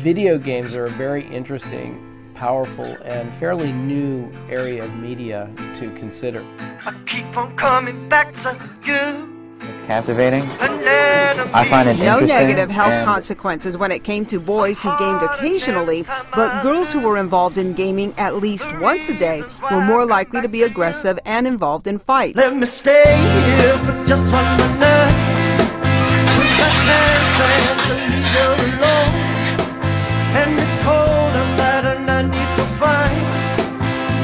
Video games are a very interesting, powerful, and fairly new area of media to consider. I keep on coming back to you. It's captivating. I find it No interesting. negative health consequences when it came to boys who gamed occasionally, but girls who were involved in gaming at least once a day were more likely to be aggressive and involved in fights. Let me stay here for just 1 minute. I can't stand to leave you alone. And it's cold outside and I need to find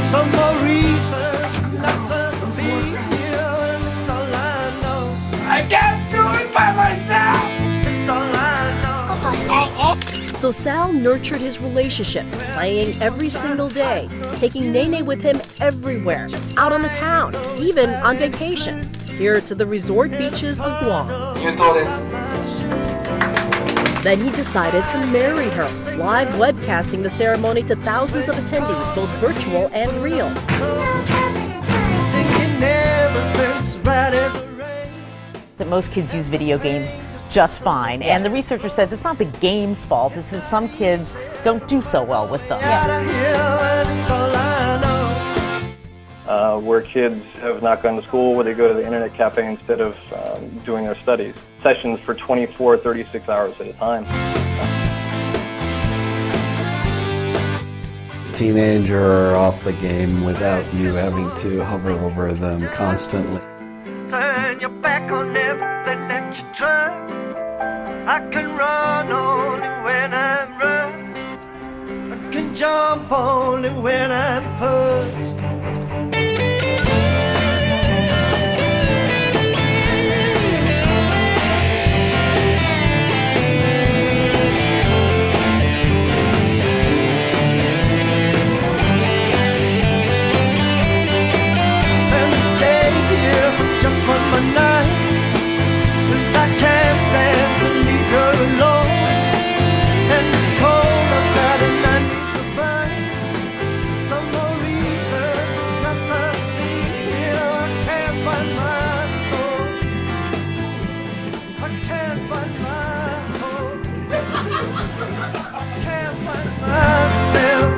some more reasons not to be here. And it's all I know. I can't do it by myself. It's all I know. So Sal nurtured his relationship, playing every single day, taking Nene with him everywhere, out on the town, even on vacation, here to the resort beaches of Guam. Then he decided to marry her, live webcasting the ceremony to thousands of attendees, both virtual and real. That most kids use video games just fine, and the researcher says it's not the game's fault, it's that some kids don't do so well with them. Where kids have not gone to school, where they go to the internet cafe instead of doing their studies. Sessions for 24, 36 hours at a time. Teenager off the game without you having to hover over them constantly. Turn your back on everything that you trust. I can run only when I'm run. I can jump only when I'm pushed. Just 1 more night, 'cause I can't stand to leave you alone. And it's cold outside and I need to find some more reasons not to be here. I can't find my soul. I can't find my home. I can't find myself.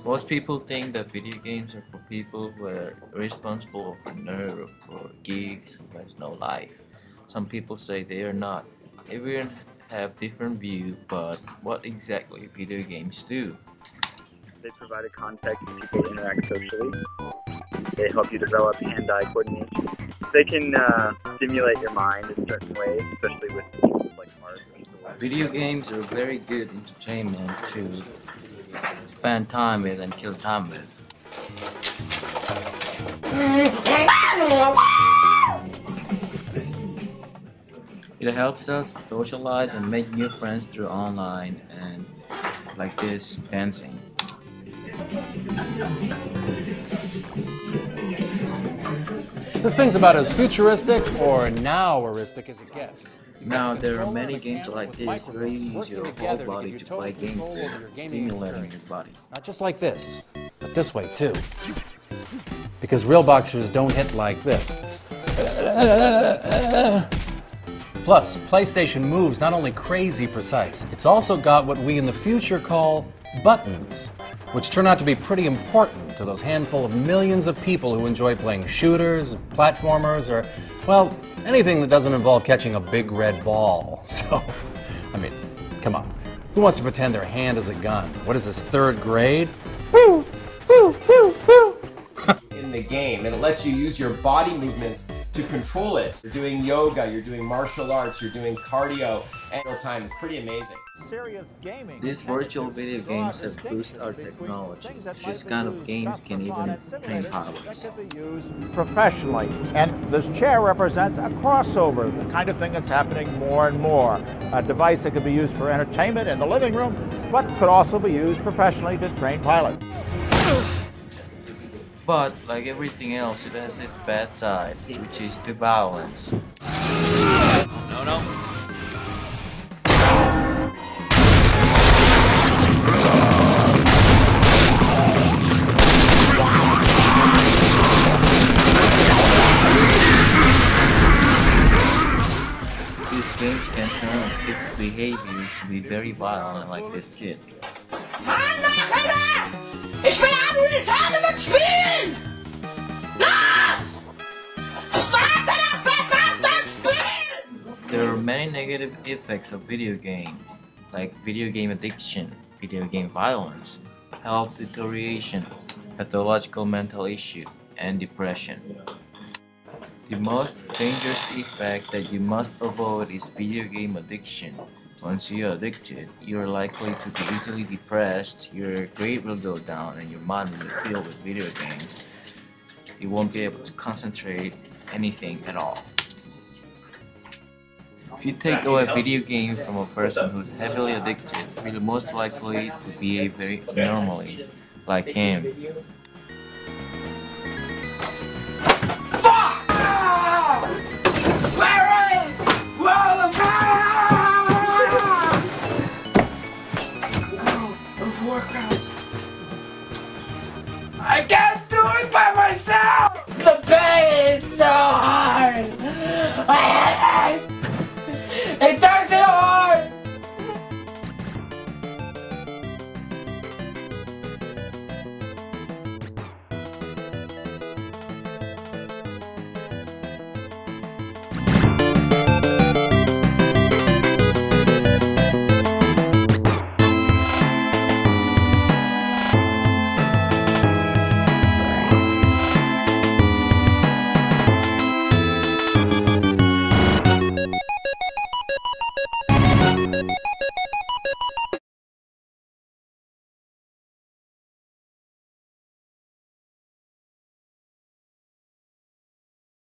Most people think that video games are for people who are responsible for nerds or geeks who has no life. Some people say they are not. Everyone have different view, but what exactly video games do? They provide a context for people to interact socially. They help you develop hand-eye coordination. They can stimulate your mind in certain ways, especially with things like art or stories. Video games are very good entertainment to spend time with and kill time with. It helps us socialize and make new friends through online and like this dancing. This thing's about as futuristic or now-aristic as it gets. Now there are many games like this where you use your whole body to play games with, stimulating your body. Not just like this, but this way too. Because real boxers don't hit like this. Plus, PlayStation moves not only crazy precise, it's also got what we in the future call buttons, which turn out to be pretty important to those handful of millions of people who enjoy playing shooters, platformers, or, well, anything that doesn't involve catching a big red ball. So, I mean, come on. Who wants to pretend their hand is a gun? What is this, 3rd grade? Woo! Woo! Woo! Woo! In the game, and it lets you use your body movements to control it. You're doing yoga, you're doing martial arts, you're doing cardio, and real time. It's pretty amazing. These virtual video games have boosted our technology. This kind of games can even train pilots. Professionally, and this chair represents a crossover, the kind of thing that's happening more and more. A device that could be used for entertainment in the living room, but could also be used professionally to train pilots. But like everything else, it has its bad side, which is the violence. No, no. These games can turn kids' behavior to be very violent, like this kid. Ich will abends Tournament spielen! Los! Start das verdammte Spiel! There are many negative effects of video games, like video game addiction, video game violence, health deterioration, pathological mental issue, and depression. The most dangerous effect that you must avoid is video game addiction. Once you're addicted, you're likely to be easily depressed, your grade will go down, and your mind will be filled with video games. You won't be able to concentrate anything at all. If you take away a video game from a person who's heavily addicted, you're most likely to behave very normally, like him. I can't do it by myself! The pain is so hard! It doesn't hurt! Thank you.